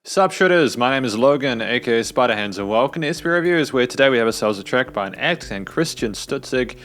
Sup shooters, my name is Logan, aka Spiderhands, and welcome to SP Reviews, where today we have ourselves a track by an act and Christian Stutzig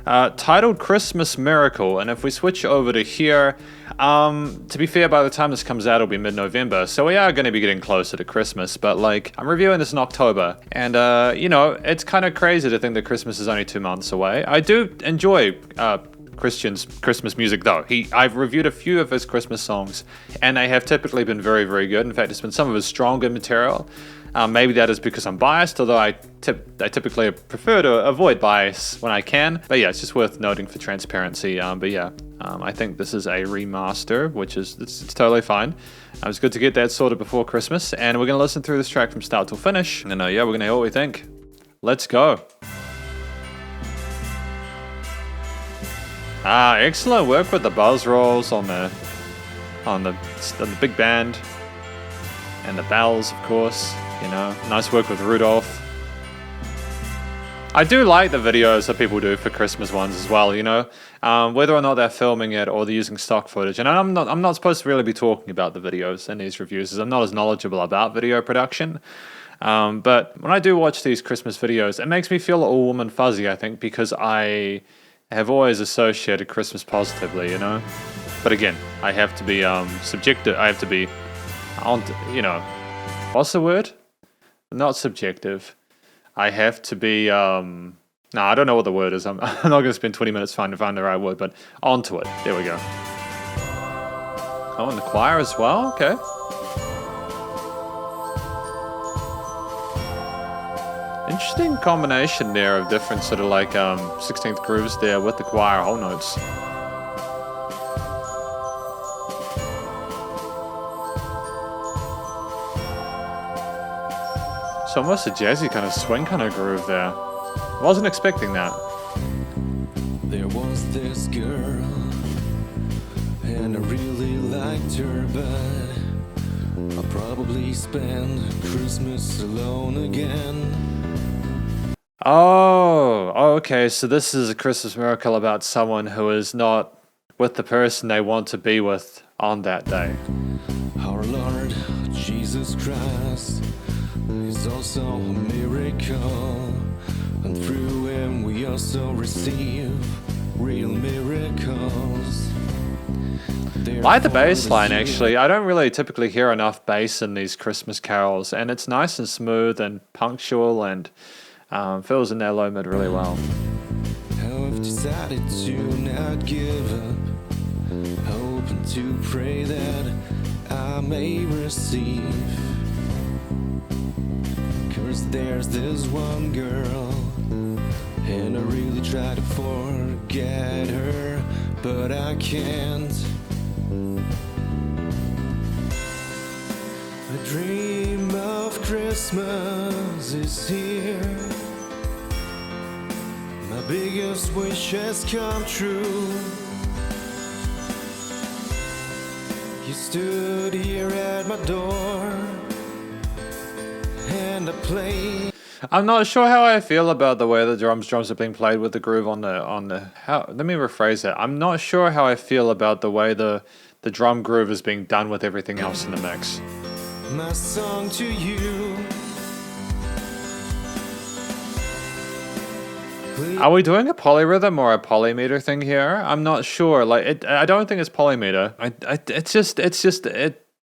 titled Christmas Miracle. And if we switch over to here, to be fair, by the time this comes out, it'll be mid-November, so we are going to be getting closer to Christmas, but like, I'm reviewing this in October, and you know, it's kind of crazy to think that Christmas is only 2 months away. I do enjoy Christian's Christmas music though. I've reviewed a few of his Christmas songs and they have typically been very, very good. In fact, it's been some of his stronger material. Maybe that is because I'm biased, although I typically prefer to avoid bias when I can. But yeah, it's just worth noting for transparency. I think this is a remaster, which is it's totally fine. It's good to get that sorted before Christmas, and we're gonna listen through this track from start till finish. And yeah, we're gonna hear what we think. Let's go. Excellent work with the buzz rolls on the big band and the bells, of course. You know, nice work with Rudolph. I do like the videos that people do for Christmas ones as well. You know, whether or not they're filming it or they're using stock footage. And I'm not supposed to really be talking about the videos in these reviews, as I'm not as knowledgeable about video production. But when I do watch these Christmas videos, it makes me feel all warm and fuzzy. I think because I have always associated Christmas positively, you know? But again, I have to be subjective. I have to be, you know, what's the word? Not subjective. I have to be, no, I don't know what the word is. I'm not going to spend 20 minutes trying to find the right word, but onto it. There we go. Oh, and the choir as well? Okay. Interesting combination there of different sort of like 16th grooves there with the choir whole notes. It's almost a jazzy kind of swing kind of groove there. Wasn't expecting that. There was this girl, and I really liked her, but I'll probably spend Christmas alone again. Oh, okay, so this is a Christmas miracle about someone who is not with the person they want to be with on that day. Our Lord Jesus Christ is also a miracle, and through him we also receive real miracles. Like the bass line, actually. I don't really typically hear enough bass in these Christmas carols, and it's nice and smooth and punctual and fills in that low mid really well. I've decided to not give up, hoping to pray that I may receive. 'Cause there's this one girl, and I really try to forget her, but I can't. A dream of Christmas is here. My biggest wish has come true. You stood here at my door, and I played. I'm not sure how I feel about the way the drums are being played with the groove on the let me rephrase that. I'm not sure how I feel about the way the drum groove is being done with everything else in the mix. My song to you. Are we doing a polyrhythm or a polymeter thing here? I'm not sure. Like, I don't think it's polymeter.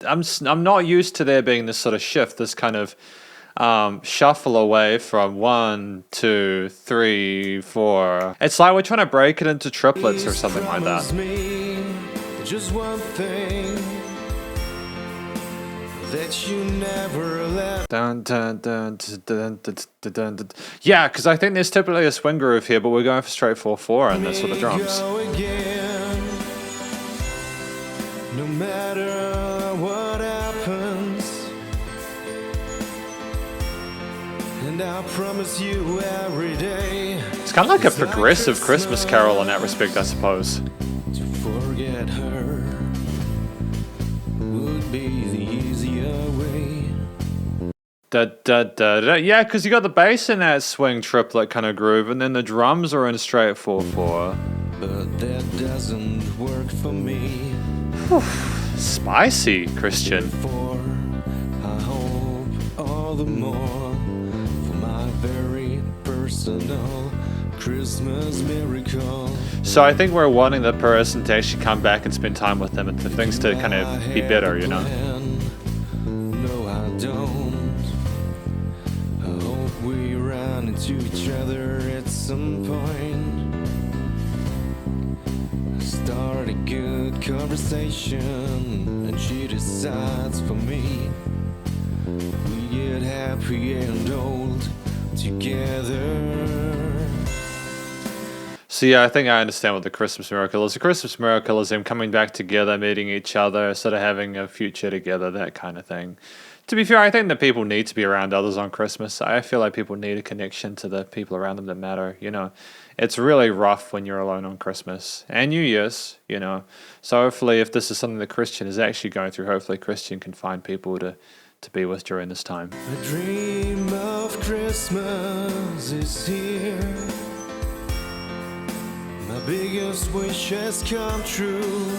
I'm not used to there being this sort of shift, this kind of shuffle away from 1, 2, 3, 4. It's like we're trying to break it into triplets or something like that. Promise me just one thing, that you never left. Dun, dun, dun, dun, dun, dun, dun, dun, dun. Yeah, because I think there's typically a swing groove here, but we're going for straight 4/4 and this sort of drums. Go again. No matter what happens, and I promise you every day. It's kind of like a progressive Christmas carol in that respect, I suppose. To forget her would be the easier way. Da, da, da, da. Yeah, because you got the bass in that swing triplet kind of groove, and then the drums are in straight 4/4. But that doesn't work for me. Spicy, Christian. For I all the more for my very personal Christmas miracle. So I think we're wanting the person to actually come back and spend time with them and for things to kind of be better, you know? No, I don't. I hope we run into each other at some point. Start a good conversation and she decides for me. We get happy and old together. So yeah, I think I understand what the Christmas miracle is. The Christmas miracle is them coming back together, meeting each other, sort of having a future together, that kind of thing. To be fair, I think that people need to be around others on Christmas. I feel like people need a connection to the people around them that matter, you know. It's really rough when you're alone on Christmas and New Year's, you know. So hopefully if this is something that Christian is actually going through, hopefully Christian can find people to be with during this time. A dream of Christmas is here. My biggest wish has come true.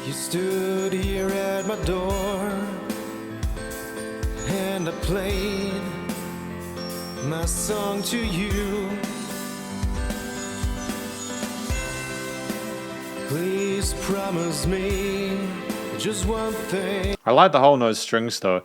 You stood here at my door and I played my song to you. Please promise me just one thing. I like the whole no strings though.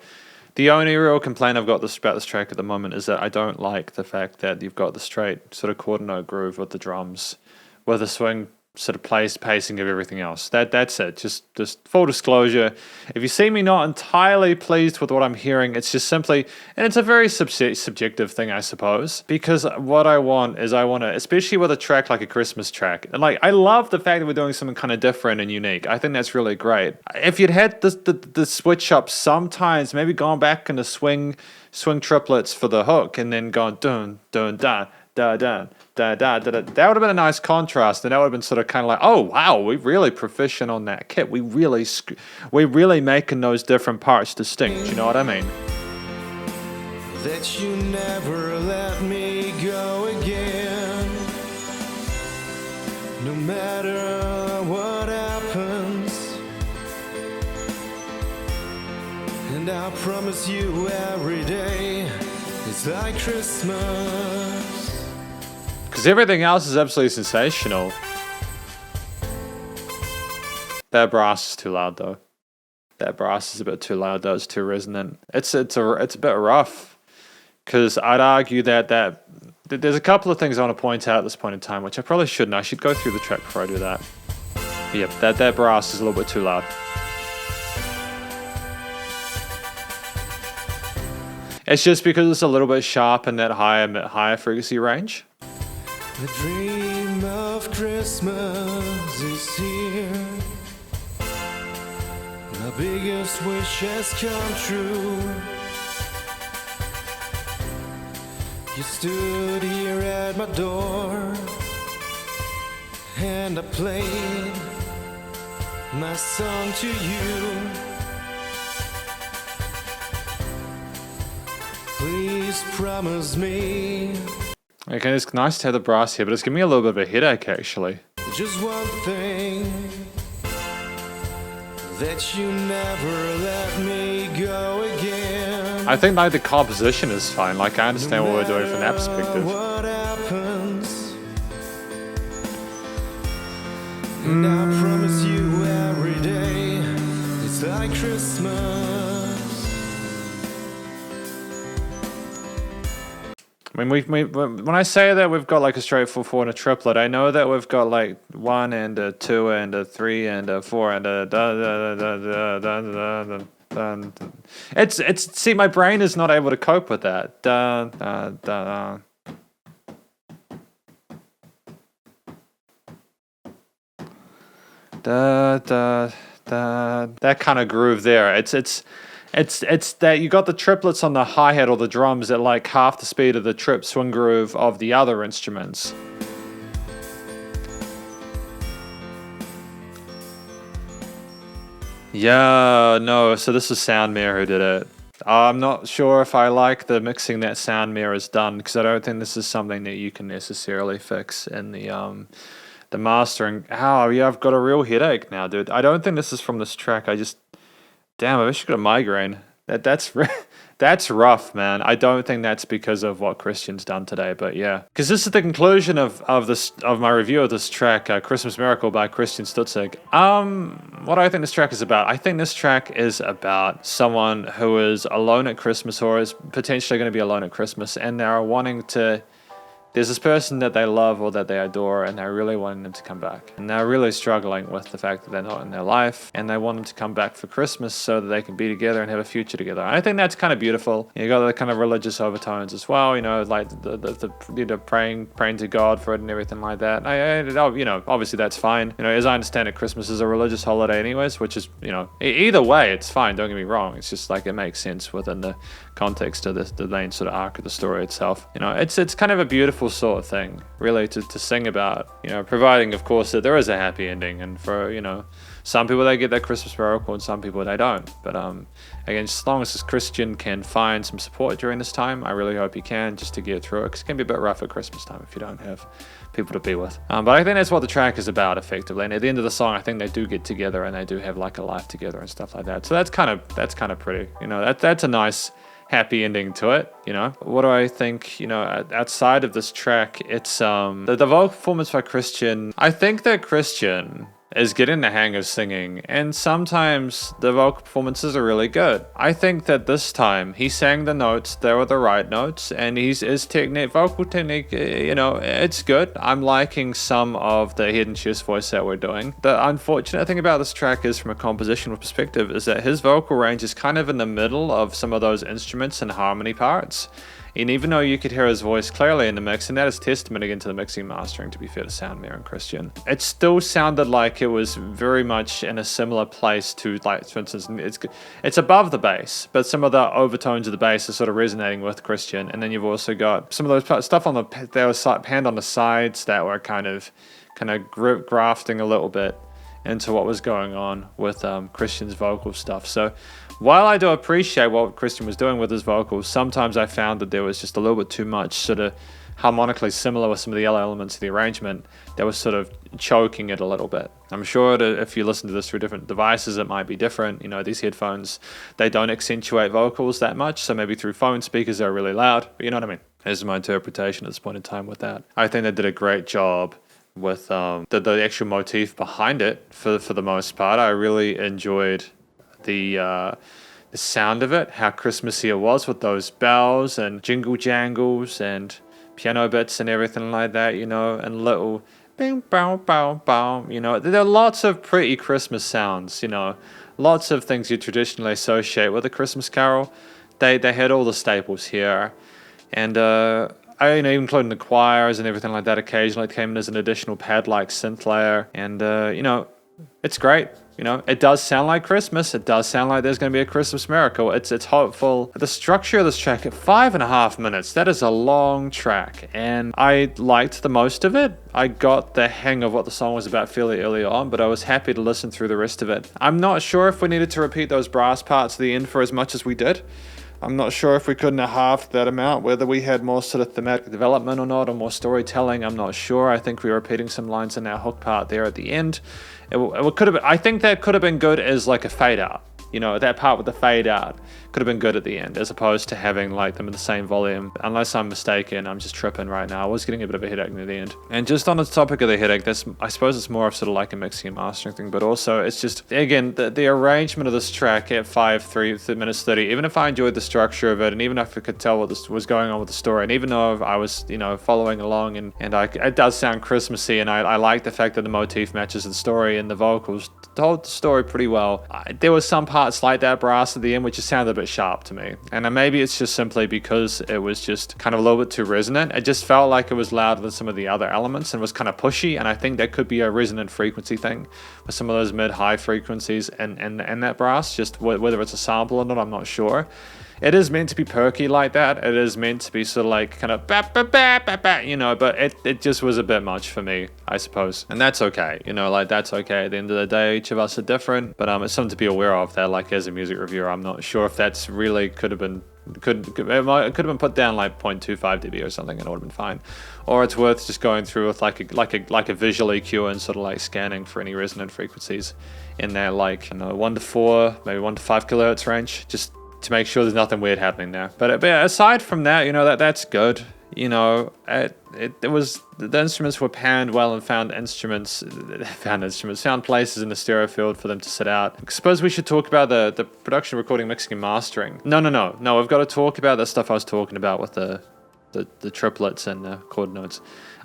The only real complaint I've got about this track at the moment is that I don't like the fact that you've got the straight sort of quarter note groove with the drums, with the swing sort of pacing of everything else. That's it. Just full disclosure. If you see me not entirely pleased with what I'm hearing, it's just simply, and it's a very subjective thing, I suppose, because what I want to, especially with a track like a Christmas track, and like I love the fact that we're doing something kind of different and unique. I think that's really great. If you'd had the switch up sometimes, maybe gone back into swing triplets for the hook and then gone dun dun dun dun dun. That would have been a nice contrast, and that would have been sort of kind of like, oh wow, we're really proficient on that kit. We're really making those different parts distinct. You know what I mean? That you never let me go again. No matter what happens, and I promise you every day it's like Christmas. Because everything else is absolutely sensational. That brass is too loud though. That brass is a bit too loud though. It's too resonant. It's a bit rough. Because I'd argue that there's a couple of things I want to point out at this point in time, which I probably shouldn't. I should go through the track before I do that. Yep, that brass is a little bit too loud. It's just because it's a little bit sharp in that higher frequency range. The dream of Christmas is here. My biggest wish has come true. You stood here at my door and I played my song to you. Please promise me. Okay, it's nice to have the brass here, but it's giving me a little bit of a headache actually. Just one thing, that you never let me go again. I think like the composition is fine. Like I understand what we're doing from that perspective. What happens, and I promise you every day it's like Christmas. I mean, when I say that we've got like a straight 4/4 and a triplet, I know that we've got like 1 and a 2 and a 3 and a 4 and a da da da da da da da da. It's see, my brain is not able to cope with that. Da da da. Da da da. That kind of groove there. It's that you got the triplets on the hi-hat or the drums at like half the speed of the trip swing groove of the other instruments. Yeah, no, so this is Soundmare who did it. I'm not sure if I like the mixing that Soundmare has done, because I don't think this is something that you can necessarily fix in the mastering. Oh, yeah, I've got a real headache now, dude. I don't think this is from this track. Damn, I wish I got a migraine. That's rough, man. I don't think that's because of what Christian's done today, but yeah. Because this is the conclusion of my review of this track, Christmas Miracle by Christian Stutzig. What do I think this track is about? I think this track is about someone who is alone at Christmas or is potentially going to be alone at Christmas, and they're wanting to. There's this person that they love or that they adore, and they're really wanting them to come back. And they're really struggling with the fact that they're not in their life, and they want them to come back for Christmas so that they can be together and have a future together. And I think that's kind of beautiful. You got the kind of religious overtones as well, you know, like the praying to God for it and everything like that. You know, obviously that's fine. You know, as I understand it, Christmas is a religious holiday anyways, which is, you know, either way, it's fine. Don't get me wrong. It's just like it makes sense within the context of the main sort of arc of the story itself. You know, it's kind of a beautiful sort of thing, really, to sing about, you know, providing, of course, that there is a happy ending, and for, you know, some people they get that Christmas miracle and some people they don't. But again, as long as this Christian can find some support during this time, I really hope he can, just to get through it, because it can be a bit rough at Christmas time if you don't have people to be with. But I think that's what the track is about, effectively. And at the end of the song, I think they do get together and they do have like a life together and stuff like that. So that's kind of pretty. You know, that's a nice happy ending to it, you know. What do I think, you know, outside of this track, it's the vocal performance by Christian. I think that Christian is getting the hang of singing, and sometimes the vocal performances are really good. I think that this time he sang the notes, they were the right notes, and his vocal technique, you know, it's good. I'm liking some of the head and chest voice that we're doing. The unfortunate thing about this track is, from a compositional perspective, is that his vocal range is kind of in the middle of some of those instruments and harmony parts. And even though you could hear his voice clearly in the mix, and that is testament again to the mixing and mastering, to be fair to Soundmere and Christian, it still sounded like it was very much in a similar place to, like, for instance, it's above the bass, but some of the overtones of the bass are sort of resonating with Christian. And then you've also got some of those stuff on there was panned on the sides that were kind of grafting a little bit into what was going on with Christian's vocal stuff. So while I do appreciate what Christian was doing with his vocals, sometimes I found that there was just a little bit too much sort of harmonically similar with some of the other elements of the arrangement that was sort of choking it a little bit. I'm sure that if you listen to this through different devices, it might be different. You know, these headphones, they don't accentuate vocals that much, so maybe through phone speakers they're really loud, but you know what I mean? This is my interpretation at this point in time with that. I think they did a great job with the actual motif behind it for the most part. I really enjoyed the sound of it, how Christmassy it was with those bells and jingle jangles and piano bits and everything like that, you know, and little bing bow bow bow, you know. There are lots of pretty Christmas sounds, you know, lots of things you traditionally associate with a Christmas carol. They had all the staples here, and you know, including the choirs and everything like that. Occasionally it came in as an additional pad-like synth layer, and you know, it's great. You know, it does sound like Christmas. It does sound like there's going to be a Christmas miracle. It's hopeful. The structure of this track at 5.5 minutes, that is a long track, and I liked the most of it. I got the hang of what the song was about fairly early on, but I was happy to listen through the rest of it. I'm not sure if we needed to repeat those brass parts at the end for as much as we did. I'm not sure if we couldn't have halved that amount, whether we had more sort of thematic development or not, or more storytelling. I'm not sure. I think we were repeating some lines in our hook part there at the end. It could have been, I think that could have been good as like a fade out. You know, that part with the fade out could have been good at the end, as opposed to having like them in the same volume. Unless I'm mistaken, I'm just tripping right now. I was getting a bit of a headache near the end. And just on the topic of the headache, I suppose it's more of sort of like a mixing and mastering thing, but also it's just, again, the arrangement of this track at 3 minutes 30, even if I enjoyed the structure of it, and even if I could tell what was going on with the story, and even though I was, you know, following along, and it does sound Christmassy, and I like the fact that the motif matches the story and the vocals told the story pretty well. There was some parts like that brass at the end which just sounded a bit sharp to me, and maybe it's just simply because it was just kind of a little bit too resonant. It just felt like it was louder than some of the other elements and was kind of pushy, and I think that could be a resonant frequency thing with some of those mid-high frequencies and that brass, just whether it's a sample or not, I'm not sure. It is meant to be perky like that. It is meant to be sort of like kind of ba ba ba ba ba, you know, but it just was a bit much for me, I suppose. And that's okay, you know, like that's okay. At the end of the day, each of us are different, but it's something to be aware of that, like as a music reviewer, I'm not sure if that's really could have been It could have been put down like 0.25 dB or something, and it would have been fine. Or it's worth just going through with like a visual EQ and sort of like scanning for any resonant frequencies in there, like 1 to 4, maybe 1 to 5 kilohertz range, just to make sure there's nothing weird happening there. But aside from that, that's good. It was, the instruments were panned well and found places in the stereo field for them to sit out. I suppose we should talk about the production, recording, mixing, and mastering. No, we've got to talk about the stuff I was talking about with the triplets and the chord notes.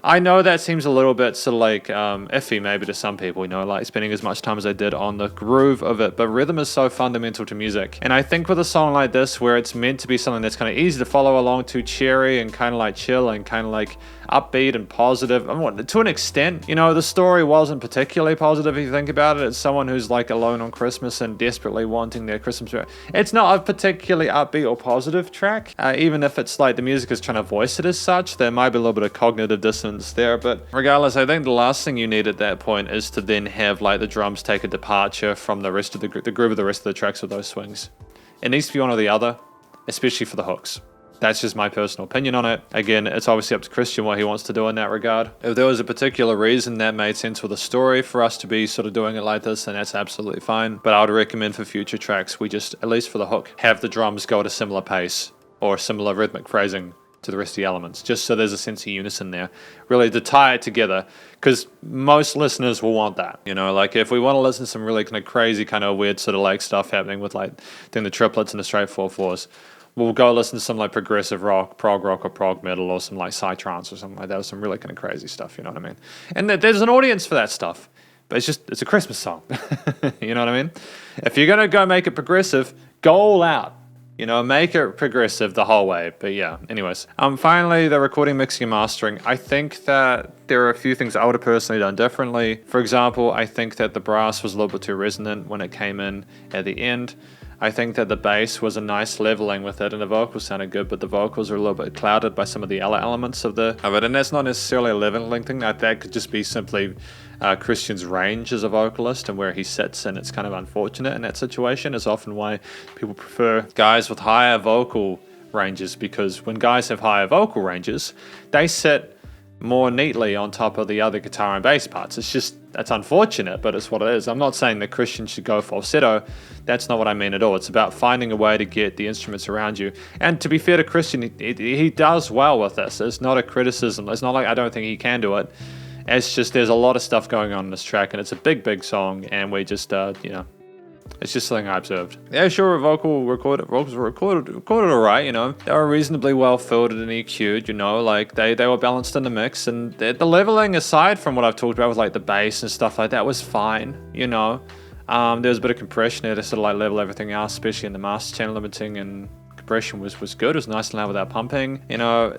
I know that seems a little bit sort of like iffy maybe to some people, like spending as much time as I did on the groove of it, but rhythm is so fundamental to music. And I think with a song like this, where it's meant to be something that's kind of easy to follow along to, cheery and kind of like chill and kind of like upbeat and positive, to an extent, the story wasn't particularly positive if you think about it. It's someone who's like alone on Christmas and desperately wanting their Christmas. It's not a particularly upbeat or positive track, even if it's like the music is trying to voice it as such. There might be a little bit of cognitive dissonance there, but regardless, I think the last thing you need at that point is to then have like the drums take a departure from the rest of the groove of the rest of the tracks with those swings. It needs to be one or the other, especially for the hooks. That's just my personal opinion on it. Again, it's obviously up to Christian what he wants to do in that regard. If there was a particular reason that made sense with the story for us to be sort of doing it like this, then that's absolutely fine. But I would recommend for future tracks, we just, at least for the hook, have the drums go at a similar pace or similar rhythmic phrasing to the rest of the elements, just so there's a sense of unison there, really to tie it together, because most listeners will want that. Like if we want to listen to some really kind of crazy, kind of weird sort of like stuff happening with like doing the triplets and the straight 4/4s, we'll go listen to some like progressive rock, prog rock, or prog metal, or some like psytrance or something like that, or some really kind of crazy stuff, you know what I mean? And there's an audience for that stuff, but it's a Christmas song. You know what I mean? If you're gonna go make it progressive, go all out. Make it progressive the whole way. But yeah, anyways. Finally, the recording, mixing, and mastering. I think that there are a few things I would have personally done differently. For example, I think that the brass was a little bit too resonant when it came in at the end. I think that the bass was a nice leveling with it, and the vocals sounded good, but the vocals are a little bit clouded by some of the other elements of it. And that's not necessarily a leveling thing. That could just be simply Christian's range as a vocalist and where he sits, and it's kind of unfortunate in that situation. Is often why people prefer guys with higher vocal ranges, because when guys have higher vocal ranges, they sit more neatly on top of the other guitar and bass parts. That's unfortunate, but it's what it is. I'm not saying that Christian should go falsetto. That's not what I mean at all. It's about finding a way to get the instruments around you. And to be fair to Christian, he does well with this. It's not a criticism. It's not like I don't think he can do it. It's just there's a lot of stuff going on in this track, and it's a big song, and we just, it's just something I observed. Yeah, sure, vocals were recorded all right, They were reasonably well filtered and EQ'd, like they were balanced in the mix, and the leveling, aside from what I've talked about with like the bass and stuff like that, was fine, There was a bit of compression there to sort of like level everything else, especially in the master channel limiting, and compression was good. It was nice and loud without pumping.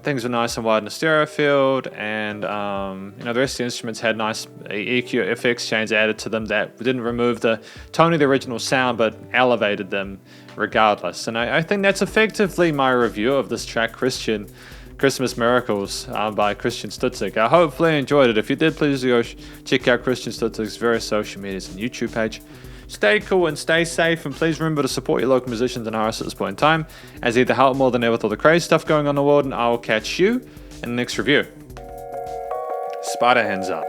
Things were nice and wide in the stereo field, and the rest of the instruments had nice EQ effects chains added to them that didn't remove the tone of the original sound, but elevated them regardless. And I think that's effectively my review of this track, Christmas Miracles by Christian Stutzig. I hopefully enjoyed it. If you did, please go check out Christian Stutzig's various social medias and YouTube page. Stay cool and stay safe, and please remember to support your local musicians and artists at this point in time, as they help more than ever with all the crazy stuff going on in the world, and I will catch you in the next review. Spider hands up.